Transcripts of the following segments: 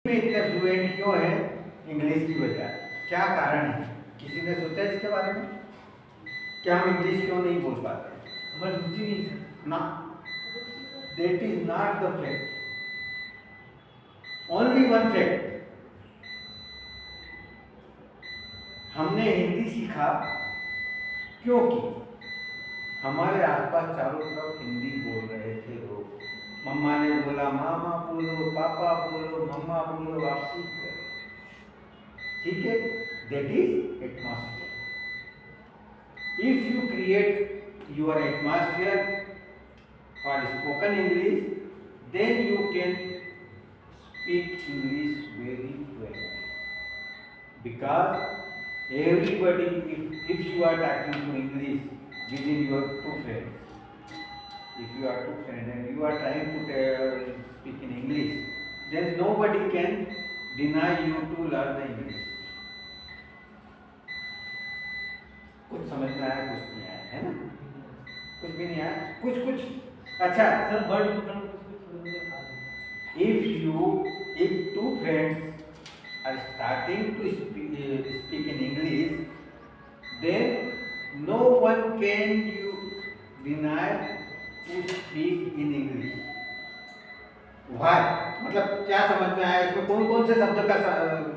में इतने फ्लुएंट क्यों है इंग्लिश की बजाय? क्या कारण है? किसी ने सोचा इसके बारे में? क्या हम इंग्लिश क्यों नहीं बोल पाते? हमारी रुचि नहीं है ना, that is not the fact. Only one fact, हमने हिंदी सीखा क्योंकि हमारे आसपास चारों तरफ हिंदी बोल रहे थे लोग। मम्मा ने बोला मामा बोलो, पापा बोलो, मम्मा बोलो, आप सीख गए। ठीक है, that is atmosphere. If you create your atmosphere for spoken English, then you can speak English very well, because everybody, if you are talking to English within your two friends, if you are two friends and you are trying to speak in English, then nobody can deny you to learn the English. कुछ समझ में आया, कुछ नहीं आया, है ना? कुछ भी नहीं आया, कुछ कुछ अच्छा सर वर्ड पकड़ कुछ if two friends are starting to speak in English, then no one can you deny to speak in English. Why? मतलब क्या समझ में आया इसमें? कौन कौन से शब्द का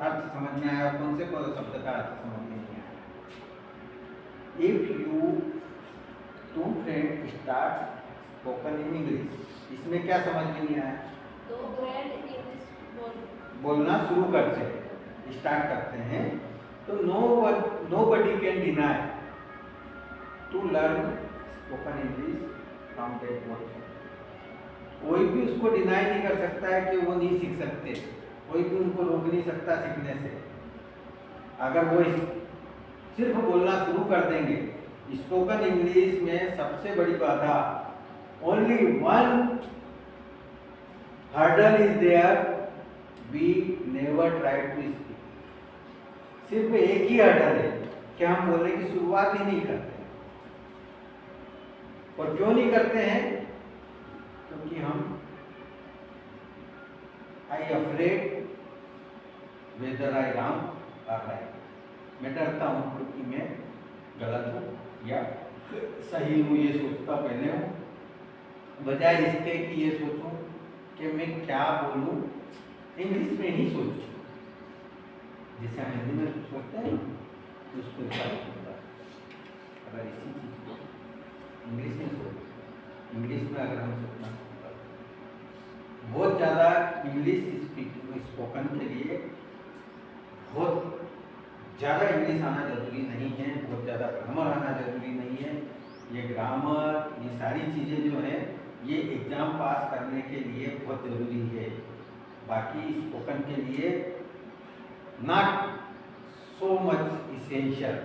अर्थ समझ में आया और कौन से शब्द का अर्थ समझ में नहीं आया? If you two friends start spoken in English, इसमें क्या समझ में नहीं आया? दो फ्रेंड इंग्लिश बोलना शुरू करते हैं, स्टार्ट करते हैं, तो nobody can deny to learn spoken English from that one. कोई भी उसको डिनाई नहीं कर सकता है कि वो नहीं सीख सकते, कोई भी उनको रोक नहीं सकता सीखने से। अगर वो सिर्फ बोलना शुरू कर देंगे, स्पोकन इंग्लिश में सबसे बड़ी बाधा, only one hurdle is there, we never try to speak. सिर्फ एक ही हर्डल है कि हम बोलने की शुरुआत ही नहीं करते। और क्यों नहीं करते हैं? क्योंकि हम आई अफ्रेड वेदर आई रॉन्ग और राइट, मैं डरता हूं क्योंकि मैं गलत हूं या सही हूं, ये सोचता पहले हूं, बजाय इसके कि ये सोचूं कि मैं क्या बोलूं, इंग्लिश में ही सोचूं। जैसे हम हिंदी में सोचते हैं तो उसको होता है, अगर इसी चीज को इंग्लिश में सोचते, इंग्लिश में अगर हम सोचना, बहुत ज़्यादा इंग्लिश स्पोकन के लिए बहुत ज़्यादा इंग्लिश आना जरूरी नहीं है, बहुत ज़्यादा ग्रामर आना जरूरी नहीं है। ये ग्रामर, ये सारी चीज़ें जो हैं, ये एग्ज़ाम पास करने के लिए बहुत ज़रूरी है। बाकी स्पोकन के लिए not so much essential.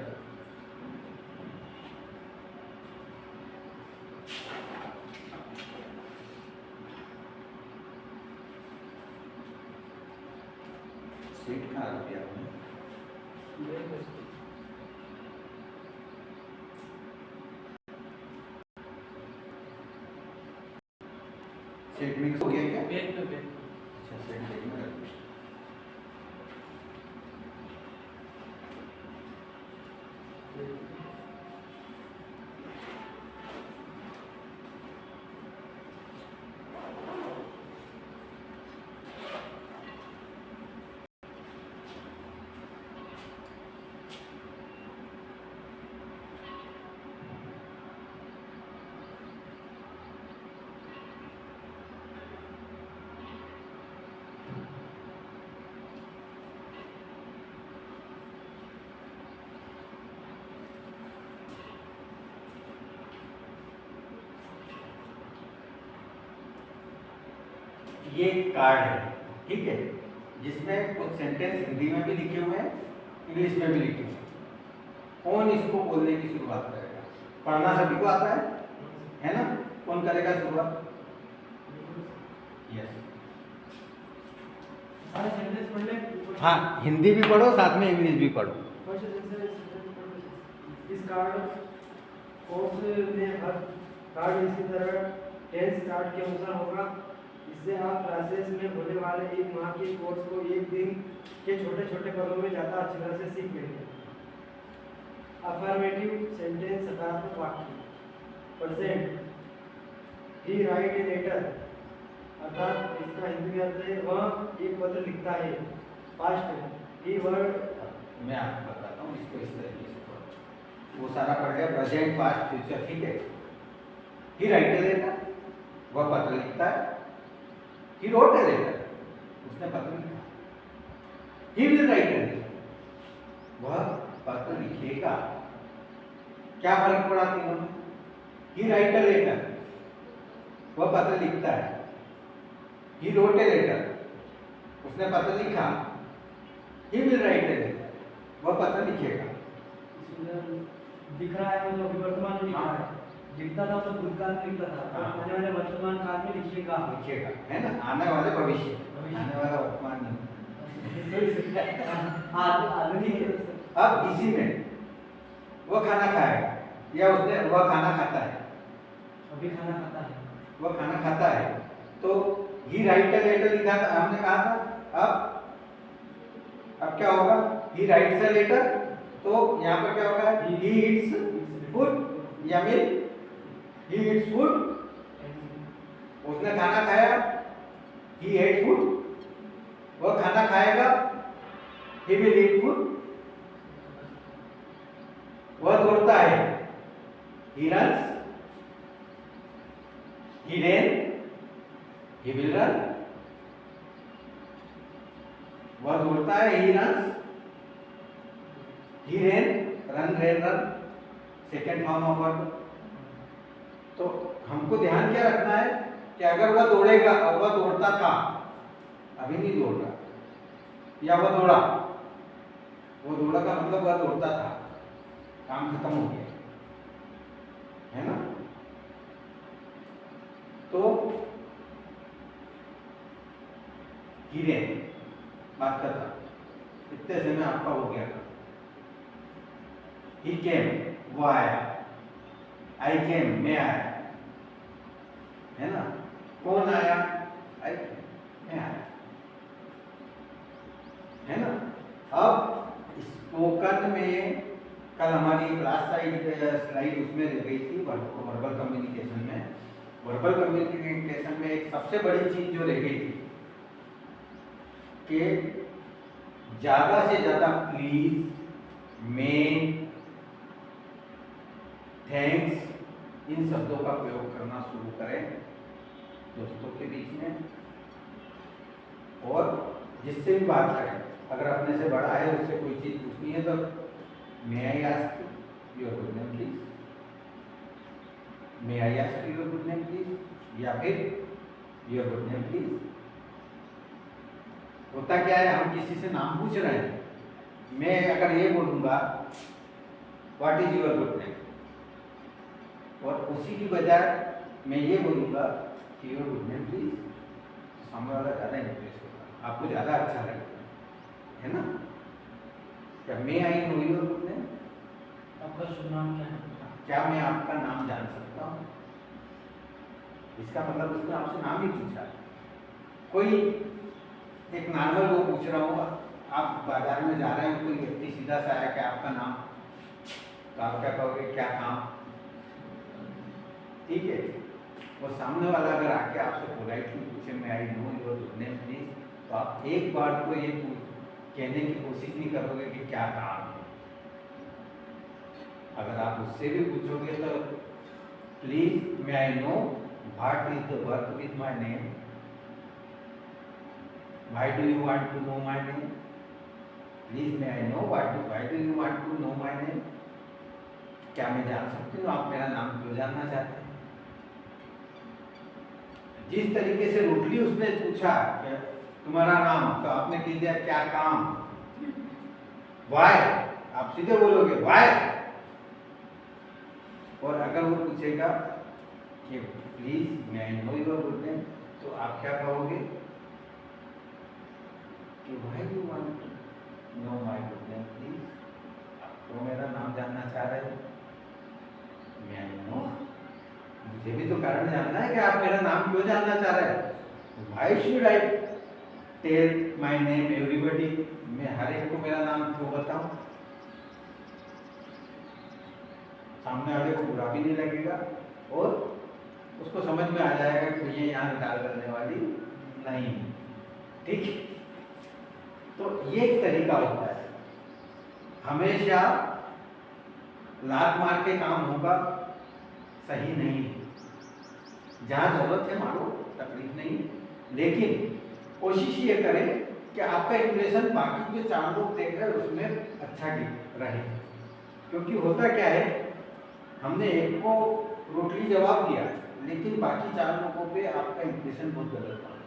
Seat कहाँ रख दिया आपने? सीट मिक्स हो गया क्या? पेन पे पेन। अच्छा, सीट पेन में रख दिया। ये एक कार्ड है, ठीक है, जिसमें कुछ सेंटेंस हिंदी में भी लिखे हुए हैं, इंग्लिश में भी लिखे हुए हैं। कौन इसको बोलने की शुरुआत करेगा? पढ़ना सभी को आता है ना? कौन करेगा शुरुआत? यस, सारे सेंटेंस पढ़ ले। हाँ, हिंदी भी पढ़ो, साथ में इंग्लिश भी पढ़ो। इस कार्ड कोर्स में हर कार्ड इसी तरह टेंस कार्ड के अनुसार होगा। इससे आप क्लासेस में होने वाले एक माह के कोर्स को एक दिन के छोटे छोटे पलों में ज़्यादा अच्छी तरह से सीख लेंगे। अफर्मेटिव सेंटेंस सकारात्मक वाक्य। Present, he write a letter, अर्थात इसका हिंदी अर्थ है वह एक पत्र लिखता है। पास्ट, ही वर्ड। मैं आपको बताता हूँ इसको इस तरीके से पढ़ो। वो सारा पढ़ गया, प्रेजेंट पास्ट फ्यूचर, ठीक है। ही राइट ए लेटर, वह पत्र लिखता है। ही रोट ए लेटर, उसने पत्र लिखा। He will write a letter, वह पत्र लिखेगा। क्या फर्क पड़ा तीनों में? ही राइट ए लेटर, वह पत्र लिखता है। ही रोट ए लेटर, उसने पत्र लिखा। He will write a letter, वह पत्र लिखेगा। इसमें दिख रहा है मतलब वर्तमान में लिख रहा है। लिखता था तो भूतकाल में लिखता था, हाँ। आने वाले वर्तमान काल में लिखेगा। लिखेगा, है ना? आने वाले भविष्य, भविष्य। आने वाला वर्तमान नहीं। आधुनिक है। अब इसी में वह खाना खाएगा या उसने वह खाना खाता है, अभी खाना खाता है। वह खाना खाता है तो ही राइट ए लेटर लिखा था, हमने कहा था। अब क्या होगा? ही राइट्स ए लेटर, तो यहाँ पर क्या होगा? ही ईट्स फूड या मील, ही ईट्स फूड, उसने खाना खाया। ही एट फूड, वह खाना खाएगा। ही विल ईट फूड, वह दौड़ता है। He runs, he ran, he will run, वह दौड़ता है। he runs, he ran, run, second form of verb. तो हमको ध्यान क्या रखना है कि अगर वह दौड़ेगा और वह दौड़ता था, अभी नहीं दौड़ रहा, या वह दौड़ा, वो दौड़ा का मतलब वह दौड़ता था, काम खत्म हो गया, है ना? तो हीरे बात करता, इतने से में आपका हो गया। ही केम, वो आया। आई केम, मैं आया, है ना? कौन आया? आई, मैं आया, है ना? अब स्पोकन में कल हमारी क्लास स्लाइड उसमें रह गई थी, वर्बल कम्युनिकेशन में। वर्बल कम्युनिकेशन में एक सबसे बड़ी चीज जो रह गई थी कि ज्यादा से ज्यादा प्लीज, मे, थैंक्स, इन शब्दों का प्रयोग करना शुरू करें दोस्तों के बीच में, और जिससे भी बात करें। अगर अपने से बड़ा है, उससे कोई चीज पूछनी है तो may I ask your good name please, may I ask your good name please, या फिर योर गुड नेम प्लीज। होता क्या है, हम किसी से नाम पूछ रहे हैं, मैं अगर ये बोलूंगा what is your good name, और उसी की बजाय मैं ये बोलूंगा कि योर गुड नेम प्लीज, सामने वाला ज्यादा इंटरेस्ट होगा, आपको ज्यादा अच्छा लगेगा, है ना? क्या may I know your good name, आपका शुभ नाम क्या है? क्या मैं आपका नाम जान सकता हूँ? इसका मतलब उसने आपसे नाम ही पूछा। कोई एक नॉर्मल वो पूछ रहा हूँ, आप बाजार में जा रहे हो, कोई व्यक्ति सीधा सा आया कि आपका नाम, तो आप क्या कहोगे? क्या काम? ठीक है। और सामने वाला अगर आके आपसे पोलाइटली पूछे मैं आई know your good name please, तो आप एक बार तो ये कहने की कोशिश नहीं करोगे कि क्या काम है। अगर आप उससे भी पूछोगे तो please may I know what is the work with my name, why do you want to know my name, please may I know why do you want to know my name, क्या मैं जान सकती हूँ आप मेरा नाम क्यों जानना चाहते हैं? जिस तरीके से रूटली उसने पूछा कि तुम्हारा नाम, तो आपने कह दिया क्या काम, वाई, आप सीधे बोलोगे वाई। और अगर वो पूछेगा कि please may I know your good name, तो आप क्या कहोगे कि why do want to know my good name please, आप तो मेरा नाम जानना चाह रहे हो? मे आई नो, मुझे भी तो कारण जानना है कि आप मेरा नाम क्यों जानना चाह रहे हैं। Why should I tell my name everybody? मैं हर एक को मेरा नाम क्यों बताऊं? सामने वाले को बुरा भी नहीं लगेगा और उसको समझ में आ जाएगा कि ये यहाँ डाल करने वाली नहीं। ठीक, तो ये एक तरीका होता है। हमेशा लात मार के काम होगा सही नहीं है। जहाँ जरूरत है मारो, तकलीफ नहीं, लेकिन कोशिश ये करें कि आपका इंप्रेशन बाकी जो 4 लोग देख रहे हैं उसमें अच्छा रहे। क्योंकि होता क्या है, हमने एक को रोटली जवाब दिया लेकिन बाकी 4 लोगों पे आपका इंप्रेशन बहुत गलत पड़ा।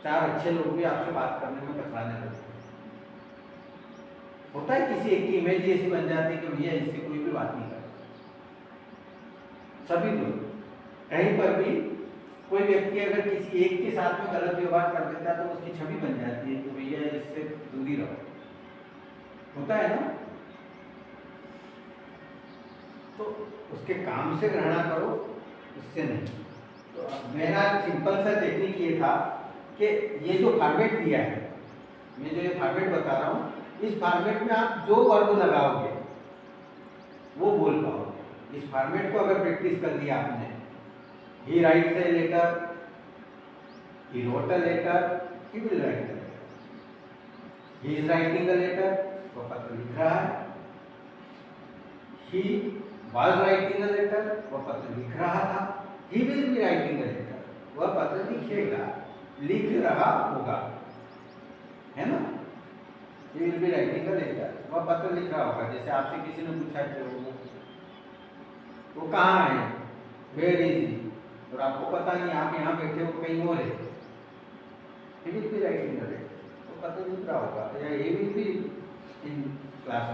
4 अच्छे लोग भी आपसे बात करने में कतराने लगते हैं। होता है किसी एक की इमेज ऐसी बन जाती है कि भैया इससे कोई भी बात नहीं करता। सभी लोग कहीं पर भी कोई व्यक्ति अगर किसी एक के साथ में गलत व्यवहार कर देता है तो उसकी छवि बन जाती है कि भैया इससे दूरी रहो। होता है ना? तो उसके काम से घृणा करो, उससे नहीं। तो मेरा सिंपल सा टेक्निक ये था कि ये जो फॉर्मेट दिया है, मैं जो ये फॉर्मेट बता रहा हूँ, इस फॉर्मेट में आप जो वर्ड लगाओगे वो बोल पाओगे। इस फॉर्मेट को अगर प्रैक्टिस कर लिया आपने, he writes a letter, he wrote a letter, he will write a letter, he is writing a letter, वो पत्र लिख रहा है, ही was writing a letter, वह पत्र लिख रहा था, he will be writing a letter, वह पत्र लिखेगा, लिख रहा होगा, है ना? he will be writing a letter, वह पत्र लिख रहा होगा। जैसे आपसे किसी ने पूछा कि वो कहाँ है, where is he, और आपको पता नहीं, आप यहाँ बैठे हो कहीं और है, he will be writing a letter, वो पत्र लिख रहा होगा, या he will be in class,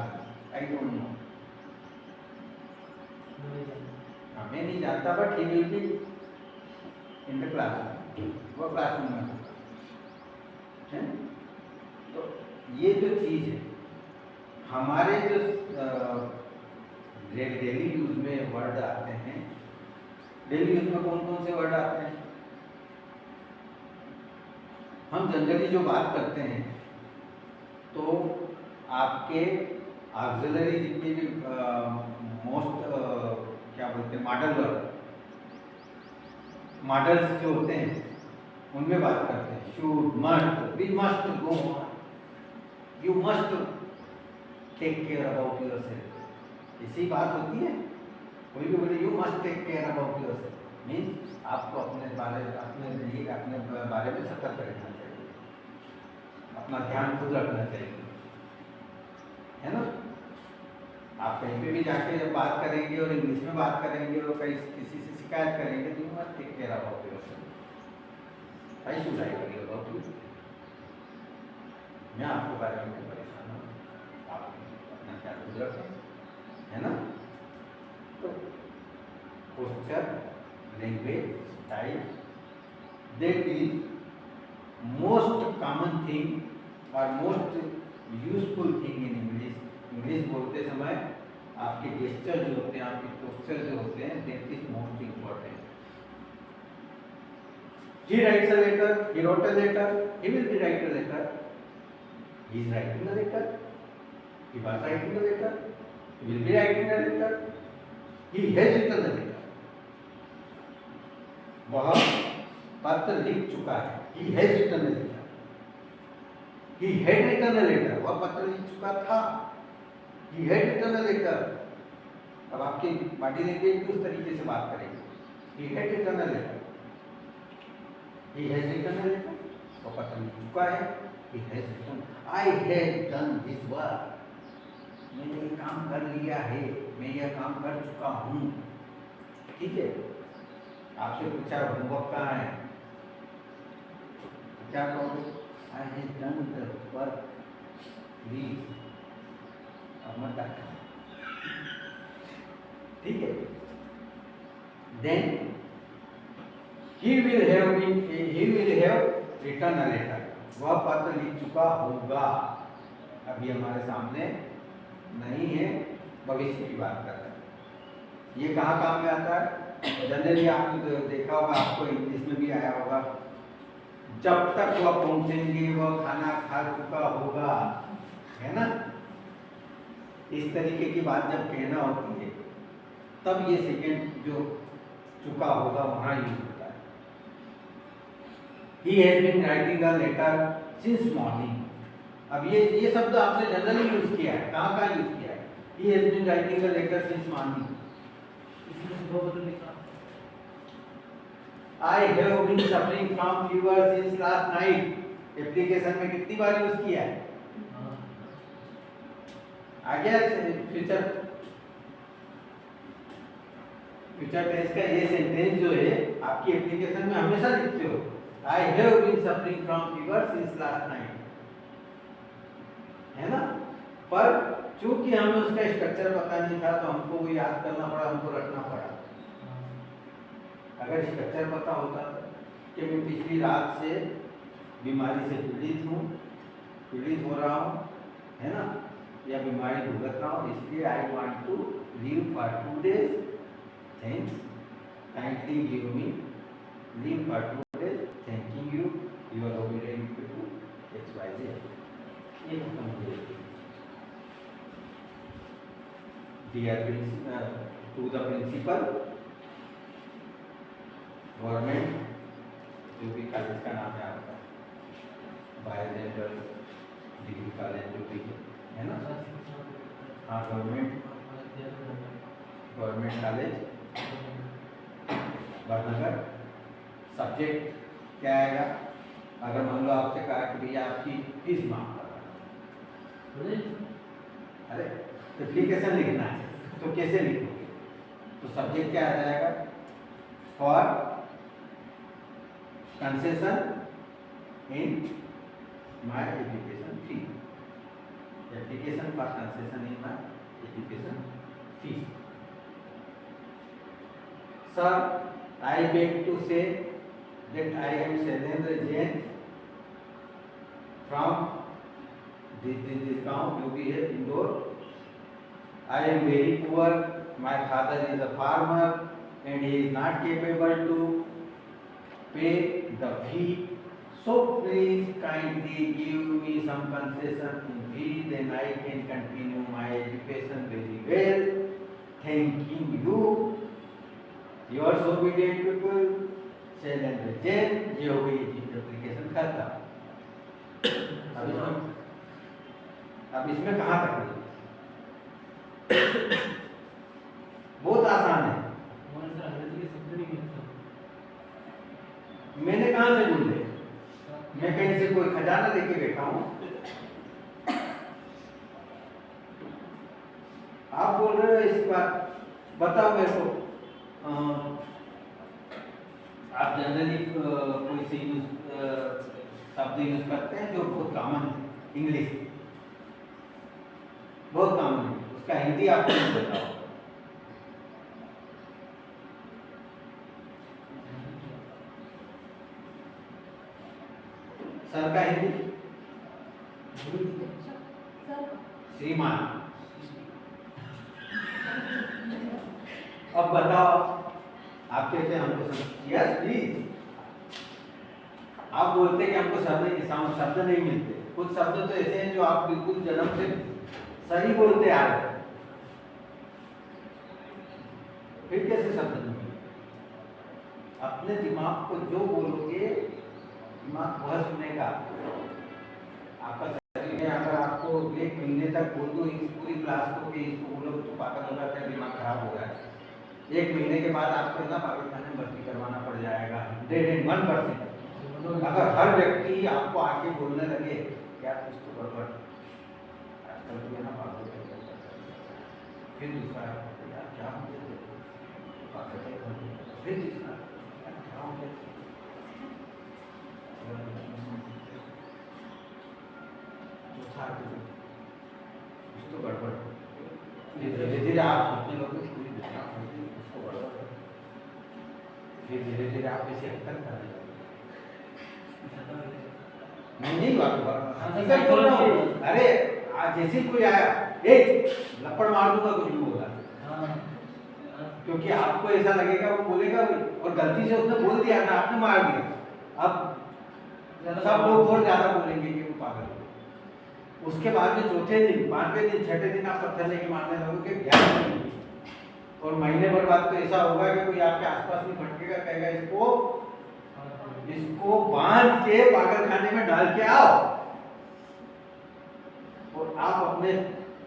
I don't know, मैं नहीं जानता, but he will be in the classroom, वो क्लासरूम में है। तो ये जो चीज है, हमारे जो डेली यूज में वर्ड आते हैं, डेली यूज में कौन कौन से वर्ड आते हैं? हम जनरली जो बात करते हैं तो आपके ऑक्सिलरी जितने भी मोस्ट क्या बोलते हैं, मॉडल वर्ड, मॉडल्स जो होते हैं उनमें बात करते हैं। Should, must, we must go on, you must take care about yourself, ऐसी बात होती है। कोई भी बोले you must take care about yourself, means आपको अपने बारे में सतर्क रहना चाहिए, अपना ध्यान खुद रखना चाहिए, है ना? आप कहीं पे भी जाके जब बात करेंगे और इंग्लिश में बात करेंगे और कहीं किसी से शिकायत करेंगे तो you must take care about yourself, I should I worry about you, मैं आपके बारे में परेशान हूँ, आप अपना ख्याल खुद रखें, है ना? तो posture, language, style, that is most common thing और most useful thing in English. English बोलते समय आपके गेस्चर जो होते हैं, आपके पोस्चर जो होते हैं, that is most important. He writes a letter, he wrote a letter, he will be write a letter, he is writing a letter, he was writing a letter, he will be writing a letter, he has written a letter, वह पत्र लिख चुका है, he has written a letter, he had written a letter, वह पत्र लिख चुका था, he had written a letter। अब आपकी बॉडी लैंग्वेज भी उस तरीके से बात करेगी, he had written a letter, he has written a letter, वह पत्र लिख चुका है, he has written, I had done this work, मैंने ये काम कर लिया है, मैं यह काम कर चुका हूँ। ठीक है, आपसे पूछा होमवर्क कहाँ है, क्या कहोगे? I have done the work, please, अब मत डांटो, ठीक है? Then he will have written a letter, वह पत्र लिख चुका होगा। अभी हमारे सामने नहीं है, भविष्य की बात कर रहे हैं। ये कहाँ काम में आता है? जनरली आपने देखा होगा, आपको इंग्लिश में भी आया होगा, जब तक वह पहुंचेंगे वह खाना खा चुका होगा, है ना। इस तरीके की बात जब कहना होती है तब ये सेकेंड जो चुका होगा वहां यूज होता है। He has been writing a letter since morning। अब ये शब्द आपने जनरली यूज किया है, कहाँ यूज किया है? He has been writing a letter since morning। इसमें सुबह बदल लिखा। I have been suffering from fever since last night। Application में कितनी बार यूज किया है? आगे फ्यूचर टेंस का ये सेंटेंस जो है आपकी एप्लीकेशन में हमेशा लिखते हो, I have been suffering from fever since last night, है ना। पर चूंकि हमें उसका स्ट्रक्चर पता नहीं था तो हमको वो याद करना पड़ा, हमको रखना पड़ा। अगर स्ट्रक्चर पता होता कि मैं पिछली रात से बीमारी से पीड़ित हो रहा हूँ, है ना, या बीमारी भुगत रहा हूँ, इसलिए I want to leave for 2 days, thanks, kindly give me leave for 2 days, thanking you, you are obedient to XYZ। ये खत्म हो जाएगी। Dear to the principal, government जो भी कॉलेज का नाम है आपका, बायोजेंडर डिग्री कॉलेज जो भी है ना, हाँ गवर्नमेंट कॉलेज बड़नगर। सब्जेक्ट क्या आएगा? अगर मान लो आपसे कहा कि भैया आपकी फीस माफ करा, अरे एप्लीकेशन लिखना है तो कैसे लिखोगे? तो सब्जेक्ट क्या आ जाएगा? For concession in my education fee, application for concession in my education fee. Sir, I beg to say that I am Shailendra Jain from this गाँव जो भी है Indore. I am very poor. My father is a farmer and he is not capable to pay the fee. So please kindly give me some concession in fee, then I can continue my education very well. Thanking you, yours obedient people, Shailendra Jain. ये हो गई application खत्म। अब इसमें कहाँ तक है? बहुत आसान है। मैंने कहाँ से ढूंढे? मैं कहीं से कोई खजाना लेके बैठा हूँ? आप बोल रहे हो इस बार, बताओ मेरे को। आप जनरली कोई से शब्द यूज करते हैं जो बहुत कॉमन है, इंग्लिश बहुत कॉमन है, उसका हिंदी आपको नहीं बताओ। सर का हिंदी श्रीमान। अब बताओ, आप कहते हैं हमको यस प्लीज, आप बोलते हैं कि हमको शब्द नहीं मिलते। कुछ शब्द तो ऐसे हैं जो आप बिल्कुल जन्म से सही बोलते आ रहे, फिर कैसे शब्द नहीं मिलते? अपने दिमाग को जो बोलोगे दिमाग वह सुनेगा। आपका शरीर में अगर आपको 1 महीने तक बोल दो इस पूरी क्लास को कि इसको बोलो तो पागल हो जाता है, दिमाग खराब हो रहा है, 1 महीने के बाद आपको ना पाकिस्तान में भर्ती करवाना पड़ जाएगा 101%। अगर हर व्यक्ति आपको आके बोलने लगे क्या कुछ तो गड़बड़, आजकल तो ना पागल हो जाता है, फिर दूसरा यार क्या हो गया, फिर तीसरा क्या हो गया, कुछ तो गड़बड़। धीरे धीरे आप सोचने लगोगे पूरी दुनिया उसको गड़बड़, फिर धीरे धीरे आप इसे हरकत करने लगोगे। नहीं बात बोल रहा हूँ। अरे आज जैसे कोई आया एक लपड़ मार दूंगा कुछ भी होगा, क्योंकि आपको ऐसा लगेगा वो बोलेगा भी, और गलती से उसने बोल दिया ना, आपने मार दिया, अब सब लोग और ज्यादा बोलेंगे कि वो पागल है। उसके बाद में चौथे दिन, पांचवें दिन, छठे दिन आप पत्थर लेके मारने लगोगे, ध्यान रखिए। और महीने भर बाद तो ऐसा होगा कि कोई आपके आसपास नहीं भटकेगा, कहेगा इसको बांध के पागल खाने में डाल के आओ। और आप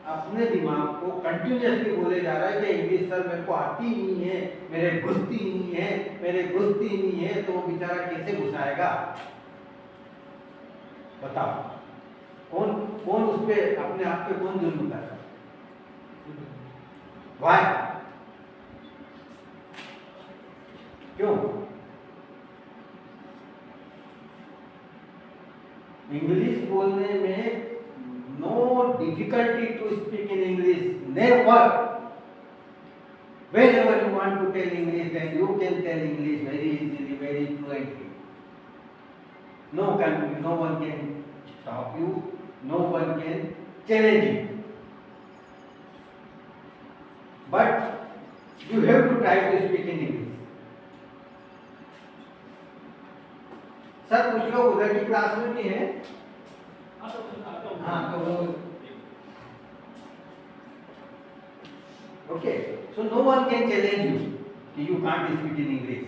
अपने दिमाग को कंटिन्यूअसली बोले जा रहा है कि इंग्लिश सर मेरे को आती नहीं है, मेरे घुसती नहीं है, मेरे घुसती नहीं है, तो वो बेचारा कैसे घुसाएगा? बताओ, कौन उस पे अपने आप पे कौन जुल्म कर रहा है? वाई? क्यों? इंग्लिश बोलने में no difficulty to speak in English, never. Whenever you want to tell English, then you can tell English very easily, very fluently. No one can stop you, no one can challenge you. But you have to try to speak in English. Sir कुछ लोग उधर की class में भी हैं। हाँ तो okay, so no one can challenge you कि you can't speak in English.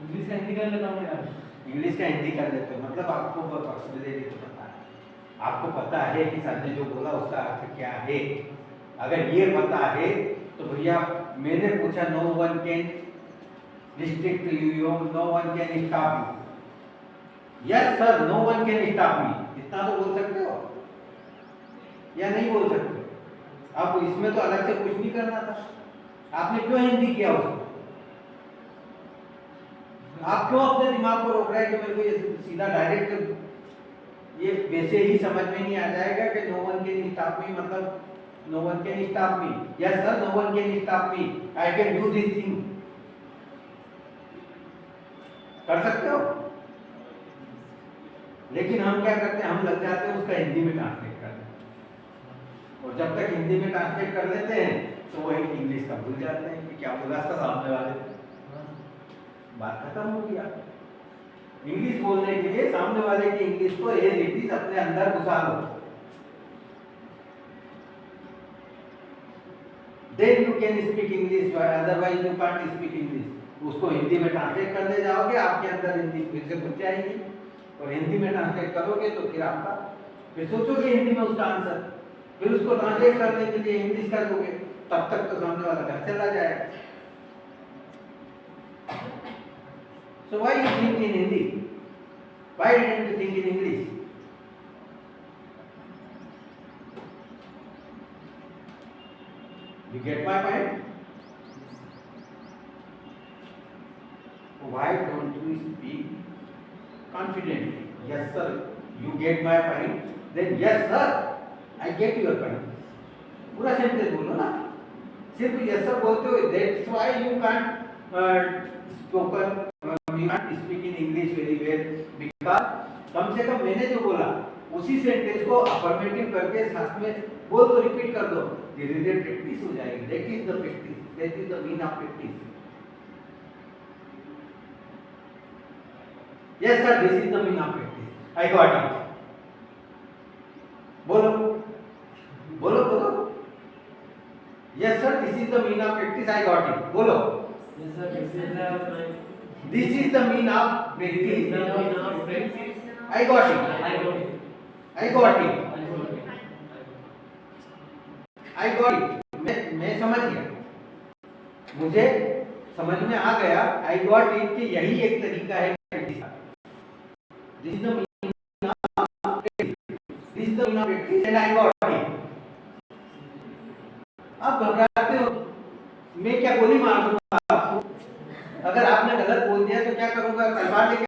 English का हिंदी कर लेता हूँ यार। इंग्लिश का हिंदी कर लेते हो, मतलब आपको पॉसिबिलिटी तो पता है, आपको पता है कि सर ने जो बोला उसका अर्थ क्या है। अगर ये पता है तो भैया मैंने पूछा, no one can restrict you, no one can stop you. Yes sir, no one can stop me, इतना तो बोल सकते हो या नहीं बोल सकते? आप इसमें तो अलग से कुछ नहीं करना था, आपने क्यों हिंदी किया उसको? आप क्यों अपने दिमाग को रोक रहे हैं कि मेरे को ये सीधा डायरेक्ट ये वैसे ही समझ में नहीं आ जाएगा कि no one can stop me, मतलब no one can stop me. Yes sir, no one can stop me, I can do this thing. कर सकते हो? लेकिन हम क्या करते हैं, हम लग जाते हैं उसका हिंदी में ट्रांसलेट करने, और जब तक हिंदी में ट्रांसलेट कर लेते हैं तो वही इंग्लिश का भूल जाते हैं कि क्या बोला था सामने वाले। बात खत्म हो गया। इंग्लिश बोलने के लिए सामने वाले की इंग्लिश को एज इट इज अपने अंदर घुसा लो, then you can speak English, otherwise you can't speak English. उसको हिंदी में ट्रांसलेट करने जाओगे, आपके अंदर हिंदी फिर से घुस जाएगी, और हिंदी में ट्रांसलेट करोगे तो फिर आपका फिर सोचोगे हिंदी में उसका आंसर, फिर उसको ट्रांसलेट करने के लिए इंग्लिश कर दोगे, तब तक तो सामने वाला घर चला जाएगा। So why you think in Hindi? Why didn't you think in English? You get my point? Why don't you speak confidently? Yes sir, you get my point. Then yes sir, I get your point. पूरा sentence बोलो ना, सिर्फ yes sir बोलते हो, that's why you can't you can't speak in English very well, because कम से कम मैंने जो बोला उसी सेंटेंस को अफर्मेटिव करके साथ में बोल दो, रिपीट कर दो, धीरे धीरे प्रैक्टिस हो जाएगी। That is the practice, that is the mean of practice. Yes sir, this is the mean of practice, I got it. बोलो बोलो बोलो, yes sir, this is the mean of practice, I got it. बोलो, this is the mean of practice, I got it, I got it, I got it। मैं समझ गया, मुझे समझ में आ गया, I got it कि यही एक तरीका है practice का। This is the mean of practice, this is the mean of practice and I got it। आप घबराते हो, मैं क्या गोली मार दूंगा आपको? अगर आपने गलत बोल दिया तो क्या करूंगा? तलवार लेके